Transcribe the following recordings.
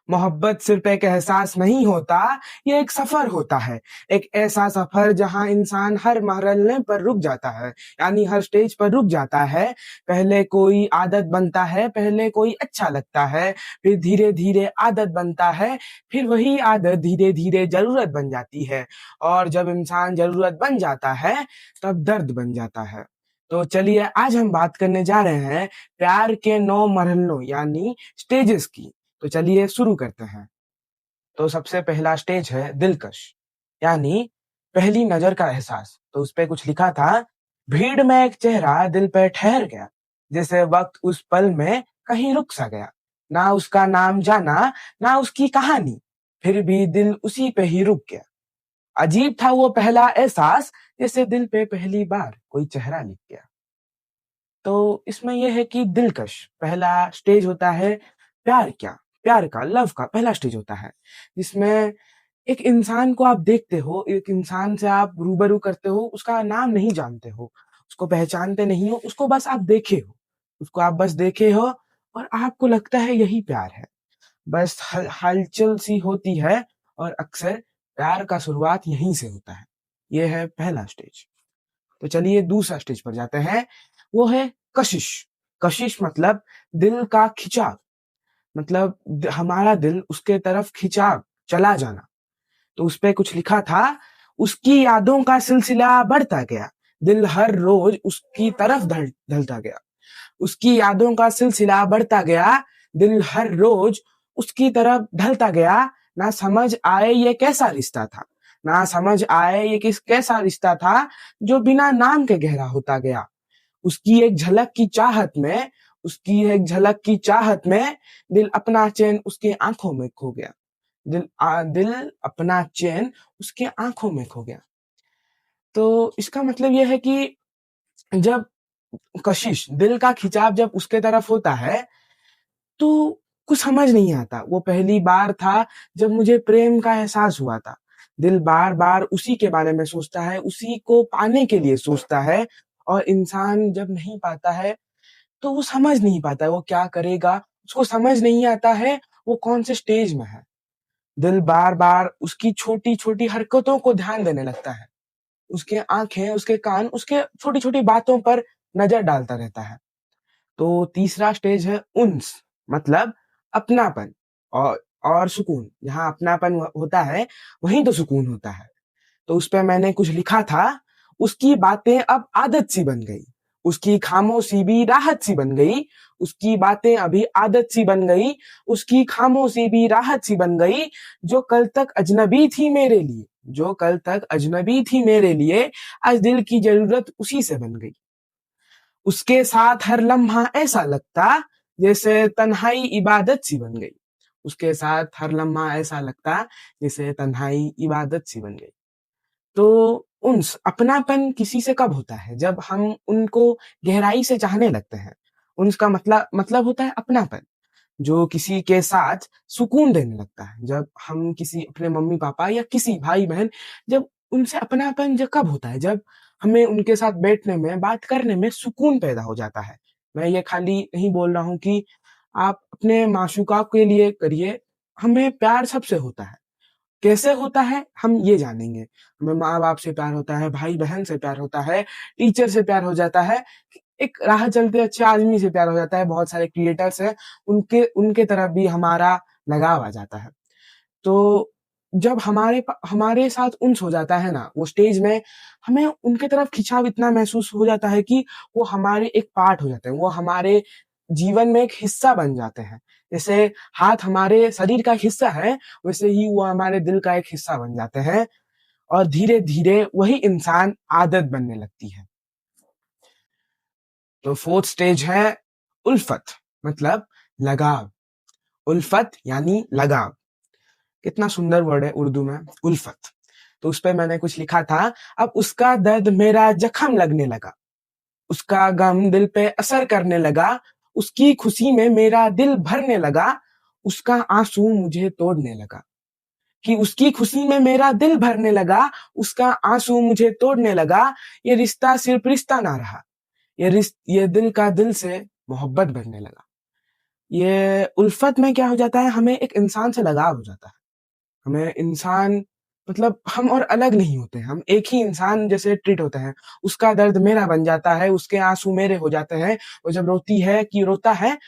मोहब्बत सिर्फ एक एहसास नहीं होता, ये एक सफर होता है। एक ऐसा सफर जहां इंसान हर मरहले पर रुक जाता है, यानी हर स्टेज पर रुक जाता है। पहले कोई आदत बनता है, पहले कोई अच्छा लगता है, फिर धीरे धीरे आदत बनता है, फिर वही आदत धीरे धीरे जरूरत बन जाती है, और जब इंसान जरूरत बन जाता है तब दर्द बन जाता है। तो चलिए आज हम बात करने जा रहे हैं प्यार के 9 मरहलों यानी स्टेजेस की। तो चलिए शुरू करते हैं। तो सबसे पहला स्टेज है दिलकश, यानी पहली नजर का एहसास। तो उस पे कुछ लिखा था, भीड़ में एक चेहरा दिल पे ठहर गया, जैसे वक्त उस पल में कहीं रुक सा गया। ना उसका नाम जाना, ना उसकी कहानी, फिर भी दिल उसी पे ही रुक गया। अजीब था वो पहला एहसास, जैसे दिल पे पहली बार कोई चेहरा लिख गया। तो इसमें यह है कि दिलकश पहला स्टेज होता है। प्यार का लव का पहला स्टेज होता है, जिसमें एक इंसान को आप देखते हो, एक इंसान से आप रूबरू करते हो, उसका नाम नहीं जानते हो, उसको पहचानते नहीं हो, उसको बस आप देखे हो, उसको आप बस देखे हो, और आपको लगता है यही प्यार है। बस हलचल सी होती है, और अक्सर प्यार का शुरुआत यहीं से होता है। ये है पहला स्टेज। तो चलिए दूसरा स्टेज पर जाते हैं, वो है कशिश। कशिश मतलब दिल का खिंचाव, मतलब हमारा दिल उसके तरफ खिंचाव, चला जाना। तो उस पे कुछ लिखा था, उसकी यादों का सिलसिला बढ़ता गया, दिल हर रोज उसकी तरफ ढलता गया। उसकी यादों का सिलसिला बढ़ता गया, दिल हर रोज उसकी तरफ ढलता गया। ना समझ आए ये कैसा रिश्ता था, ना समझ आए ये कैसा रिश्ता था, जो बिना नाम के गहरा होता गया। उसकी एक झलक की चाहत में, उसकी एक झलक की चाहत में दिल अपना चैन उसके आंखों में खो गया। दिल अपना चैन उसके आंखों में खो गया। तो इसका मतलब यह है कि जब कशिश, दिल का खिंचाव जब उसके तरफ होता है, तो कुछ समझ नहीं आता। वो पहली बार था जब मुझे प्रेम का एहसास हुआ था। दिल बार बार उसी के बारे में सोचता है, उसी को पाने के लिए सोचता है, और इंसान जब नहीं पाता है तो वो समझ नहीं पाता है वो क्या करेगा, उसको समझ नहीं आता है वो कौन से स्टेज में है। दिल बार बार उसकी छोटी छोटी हरकतों को ध्यान देने लगता है, उसके आंखें, उसके कान, उसके छोटी छोटी बातों पर नजर डालता रहता है। तो तीसरा स्टेज है उन्स, मतलब अपनापन और सुकून। जहाँ अपनापन होता है वहीं तो सुकून होता है। तो उस पे मैंने कुछ लिखा था, उसकी बातें अब आदत सी बन गई, उसकी खामोशी भी राहत सी बन गई। उसकी बातें अभी आदत सी बन गई, उसकी खामोशी भी राहत सी बन गई। जो कल तक अजनबी थी मेरे लिए, जो कल तक अजनबी थी मेरे लिए, आज दिल की जरूरत उसी से बन गई। उसके साथ हर लम्हा ऐसा लगता, जैसे तन्हाई इबादत सी बन गई। उसके साथ हर लम्हा ऐसा लगता, जैसे तन्हाई इबादत सी बन गई। तो उन्स, अपनापन किसी से कब होता है? जब हम उनको गहराई से चाहने लगते हैं। उन्स का मतलब होता है अपनापन, जो किसी के साथ सुकून देने लगता है। जब हम किसी अपने मम्मी पापा या किसी भाई बहन, जब उनसे अपनापन जब कब होता है? जब हमें उनके साथ बैठने में, बात करने में सुकून पैदा हो जाता है। मैं ये खाली नहीं बोल रहा हूँ कि आप अपने माशूका के लिए करिए, हमें प्यार सबसे होता है। कैसे होता है हम ये जानेंगे। हमें माँ बाप से प्यार होता है, भाई बहन से प्यार होता है, टीचर से प्यार हो जाता है, एक राह चलते अच्छे आदमी से प्यार हो जाता है। बहुत सारे क्रिएटर्स हैं, उनके उनके तरफ भी हमारा लगाव आ जाता है। तो जब हमारे साथ उन्स हो जाता है ना वो स्टेज में, हमें उनके तरफ खिंचाव इतना महसूस हो जाता है कि वो हमारे एक पार्ट हो जाते हैं, वो हमारे जीवन में एक हिस्सा बन जाते हैं। जैसे हाथ हमारे शरीर का एक हिस्सा है, वैसे ही वो हमारे दिल का एक हिस्सा बन जाते हैं, और धीरे धीरे वही इंसान आदत बनने लगती है। तो फोर्थ स्टेज है उल्फत, मतलब लगाव। उल्फत यानी लगाव। कितना सुंदर वर्ड है उर्दू में, उल्फत। तो उस पे मैंने कुछ लिखा था, अब उसका दर्द मेरा जख्म लगने लगा, उसका गम दिल पे असर करने लगा, उसकी खुशी में मेरा दिल भरने लगा, उसका आंसू मुझे तोड़ने लगा। कि उसकी खुशी में मेरा दिल भरने लगा, उसका आंसू मुझे तोड़ने लगा। ये रिश्ता सिर्फ रिश्ता ना रहा, ये दिल का दिल से मोहब्बत बनने लगा। ये उल्फत में क्या हो जाता है, हमें एक इंसान से लगाव हो जाता है। हमें इंसान मतलब हम और अलग नहीं होते हैं, हम एक ही इंसान जैसे ट्रीट होते हैं। उसका दर्द मेरा बन जाता है, उसके आँसू मेरे हो जाते हैं, वो जब रोता है,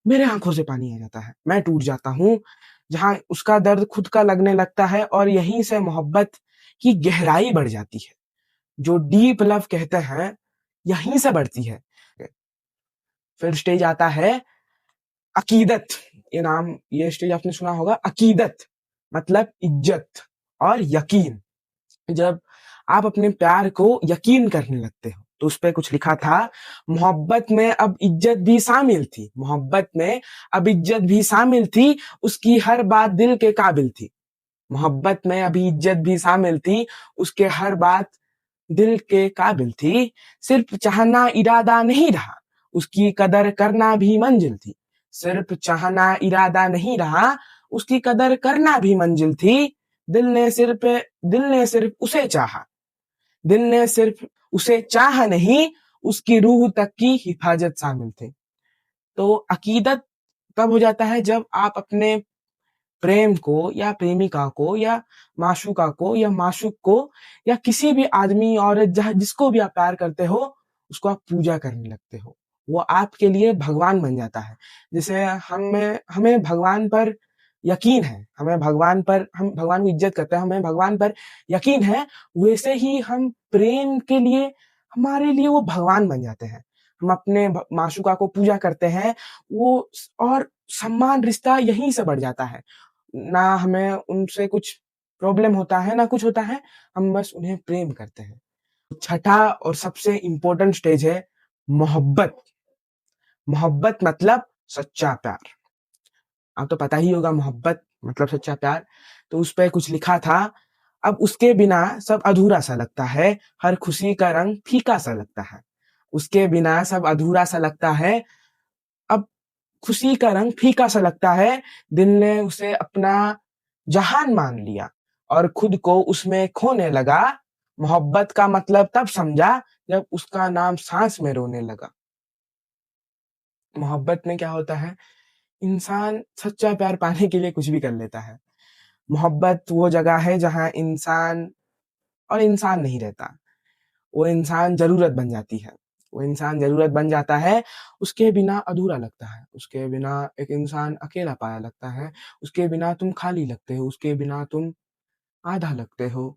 मेरे आँखों से पानी आ जाता है, मैं टूट जाता हूँ। जहाँ उसका दर्द खुद का लगने लगता है और यहीं से मोहब्बत की गहराई बढ़ जाती है। जो डीप लव कहते हैं, यहीं से बढ़ती है। फिर स्टेज आता है अकीदत। ये स्टेज आपने सुना होगा, अकीदत मतलब इज्जत और यकीन। जब आप अपने प्यार को यकीन करने लगते हो, तो उस पे कुछ लिखा था, मोहब्बत में अब इज्जत भी शामिल थी, मोहब्बत में अब इज्जत भी शामिल थी, उसकी हर बात दिल के काबिल थी। मोहब्बत में अभी इज्जत भी शामिल थी, उसके हर बात दिल के काबिल थी। सिर्फ चाहना इरादा नहीं रहा, उसकी कदर करना भी मंजिल थी। सिर्फ चाहना इरादा नहीं रहा, उसकी कदर करना भी मंजिल थी। दिल ने सिर्फ दिल ने सिर्फ उसे चाहा, दिल ने सिर्फ उसे चाहा नहीं, उसकी रूह तक की हिफाजत शामिल थी। तो अकीदत तब हो जाता है जब आप अपने प्रेम को या प्रेमिका को या माशूका को या माशूक को या किसी भी आदमी औरत जहाँ जिसको भी आप प्यार करते हो, उसको आप पूजा करने लगते हो। वो आपके लिए भगवान बन जाता है। जैसे हमें हमें भगवान पर यकीन है, हम भगवान की इज्जत करते हैं, हमें भगवान पर यकीन है, वैसे ही हम प्रेम के लिए हमारे लिए वो भगवान बन जाते हैं। हम अपने माशूका को पूजा करते हैं, वो और सम्मान रिश्ता यहीं से बढ़ जाता है। ना हमें उनसे कुछ प्रॉब्लम होता है, ना कुछ होता है, हम बस उन्हें प्रेम करते हैं। छठा और सबसे इम्पोर्टेंट स्टेज है मोहब्बत। मोहब्बत मतलब सच्चा प्यार। आपको तो पता ही होगा मोहब्बत मतलब सच्चा प्यार। तो उस पे कुछ लिखा था, अब उसके बिना सब अधूरा सा लगता है, हर खुशी का रंग फीका सा लगता है। उसके बिना सब अधूरा सा लगता है, अब खुशी का रंग फीका सा लगता है। दिल ने उसे अपना जहान मान लिया और खुद को उसमें खोने लगा। मोहब्बत का मतलब तब समझा जब उसका नाम सांस में रोने लगा। मोहब्बत में क्या होता है, इंसान सच्चा प्यार पाने के लिए कुछ भी कर लेता है। मोहब्बत वो जगह है जहाँ इंसान और इंसान नहीं रहता, वो इंसान ज़रूरत बन जाती है। वो इंसान ज़रूरत बन जाता है, उसके बिना अधूरा लगता है, उसके बिना एक इंसान अकेला पाया लगता है, उसके बिना तुम खाली लगते हो, उसके बिना तुम आधा लगते हो।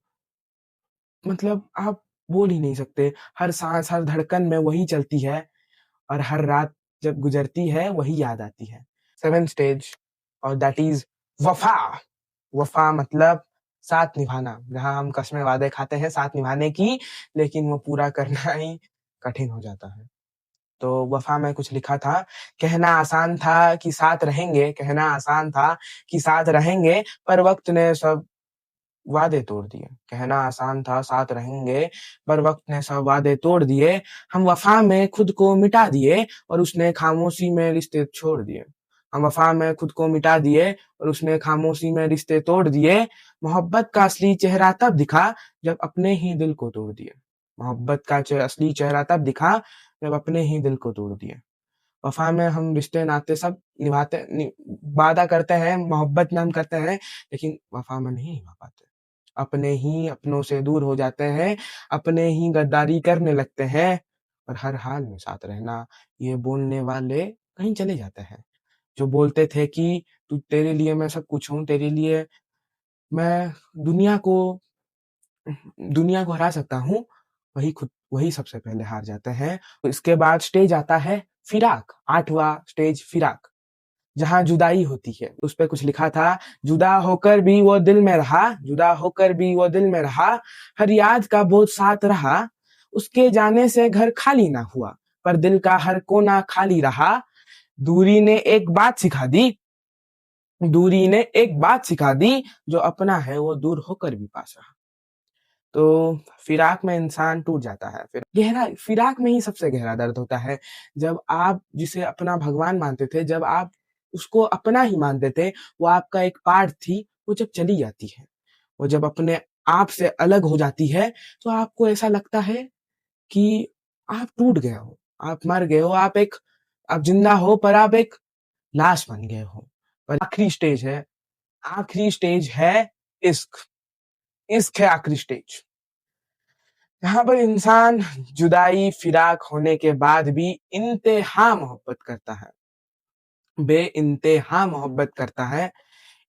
मतलब आप बोल ही नहीं सकते, हर साँस, हर धड़कन में वही चलती है और हर रात जब गुज़रती है, वही याद आती है। 7th स्टेज और दैट इज़ वफ़ा। वफ़ा मतलब साथ निभाना, जहाँ हम कस्में वादे खाते हैं साथ निभाने की, लेकिन वो पूरा करना ही कठिन हो जाता है। तो वफ़ा में कुछ लिखा था, कहना आसान था कि साथ रहेंगे, कहना आसान था कि साथ रहेंगे, पर वक़्त ने सब वादे तोड़ दिए। कहना आसान था साथ रहेंगे, पर वक़्त ने सब वादे तोड़ दिए। हम वफ़ा में खुद को मिटा दिए और उसने खामोशी में रिश्ते छोड़ दिए। हम वफ़ा में खुद को मिटा दिए और उसने खामोशी में रिश्ते तोड़ दिए। मोहब्बत का असली चेहरा तब दिखा जब अपने ही दिल को तोड़ दिए। मोहब्बत का असली चेहरा तब दिखा जब अपने ही दिल को तोड़ दिए। वफ़ा में हम रिश्ते नाते सब निभाते वादा करते हैं, मोहब्बत में हम करते हैं, लेकिन वफ़ा में नहीं निभा पाते। अपने ही अपनों से दूर हो जाते हैं, अपने ही गद्दारी करने लगते हैं और हर हाल में साथ रहना, ये बोलने वाले कहीं चले जाते हैं। जो बोलते थे कि तू तेरे लिए मैं सब कुछ हूँ, तेरे लिए मैं दुनिया को दुनिया को हरा सकता हूँ, वही सबसे पहले हार जाते हैं। तो इसके बाद स्टेज आता है फिराक, 8वां स्टेज फिराक। जहाँ जुदाई होती है, उस पे कुछ लिखा था, जुदा होकर भी वो दिल में रहा, जुदा होकर भी वो दिल में रहा, हर याद का बोझ साथ रहा, उसके जाने से घर खाली ना हुआ, पर दिल का हर कोना खाली रहा। दूरी ने एक बात सिखा दी, दूरी ने एक बात सिखा दी, जो अपना है वो दूर होकर भी पास रहा। तो फिराक में इंसान टूट जाता है। फिराक में ही सबसे गहरा दर्द होता है। जब आप जिसे अपना भगवान मानते थे, जब आप उसको अपना ही मानते थे, वो आपका एक पार्ट थी, वो जब चली जाती है, वो जब अपने आप से अलग हो जाती है, तो आपको ऐसा लगता है कि आप टूट गए हो, आप मर गए हो, आप जिंदा हो पर आप एक लाश बन गए हो। पर आखिरी स्टेज है इश्क। इश्क है आखिरी स्टेज। यहाँ पर इंसान जुदाई, फिराक होने के बाद भी इंतहा मोहब्बत करता है। बेइंतहा मोहब्बत करता है।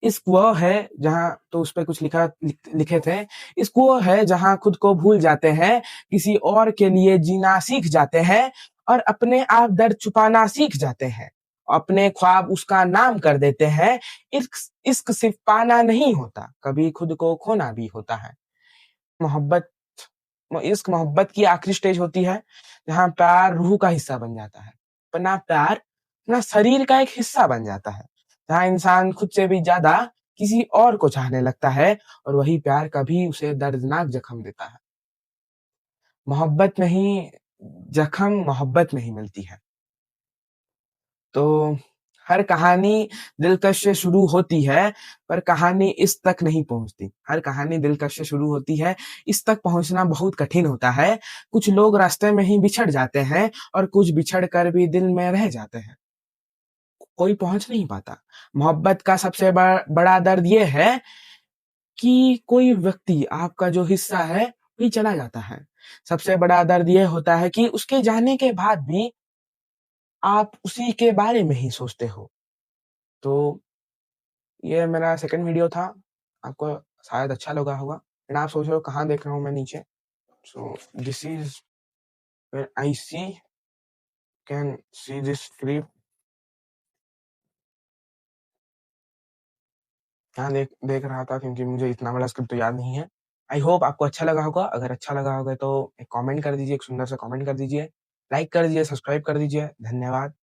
इश्क वो है जहाँ तो उस पे कुछ लिखे थे, इश्क वो है जहाँ खुद को भूल जाते हैं, किसी और के लिए जीना सीख जाते हैं और अपने आप दर्द छुपाना सीख जाते हैं। अपने ख्वाब उसका नाम कर देते हैं। इश्क इश्क सिर्फ पाना नहीं होता, कभी खुद को खोना भी होता है। मोहब्बत इश्क मोहब्बत की आखिरी स्टेज होती है, जहाँ प्यार रूह का हिस्सा बन जाता है। अपना प्यार अपना शरीर का एक हिस्सा बन जाता है, जहाँ इंसान खुद से भी ज्यादा किसी और को चाहने लगता है और वही प्यार कभी उसे दर्दनाक जख्म देता है। मोहब्बत में ही जख्म मोहब्बत में ही मिलती है। तो हर कहानी दिलकश से शुरू होती है, पर कहानी इस तक नहीं पहुंचती। हर कहानी दिलकश से शुरू होती है, इस तक पहुंचना बहुत कठिन होता है। कुछ लोग रास्ते में ही बिछड़ जाते हैं और कुछ बिछड़ कर भी दिल में रह जाते हैं। कोई पहुंच नहीं पाता। मोहब्बत का सबसे बड़ा दर्द ये है कि कोई व्यक्ति आपका जो हिस्सा है वही चला जाता है। सबसे बड़ा दर्द ये होता है कि उसके जाने के बाद भी आप उसी के बारे में ही सोचते हो। तो ये मेरा सेकंड वीडियो था। आपको शायद अच्छा लगा होगा। एंड आप सोच रहे हो कहाँ देख रहा हूँ मैं नीचे। So this is where I can see this clip. यहाँ देख देख रहा था क्योंकि मुझे इतना बड़ा स्क्रिप्ट तो याद नहीं है। आई होप आपको अच्छा लगा होगा। अगर अच्छा लगा होगा तो एक कमेंट कर दीजिए, एक सुंदर सा कमेंट कर दीजिए, लाइक कर दीजिए, सब्सक्राइब कर दीजिए। धन्यवाद।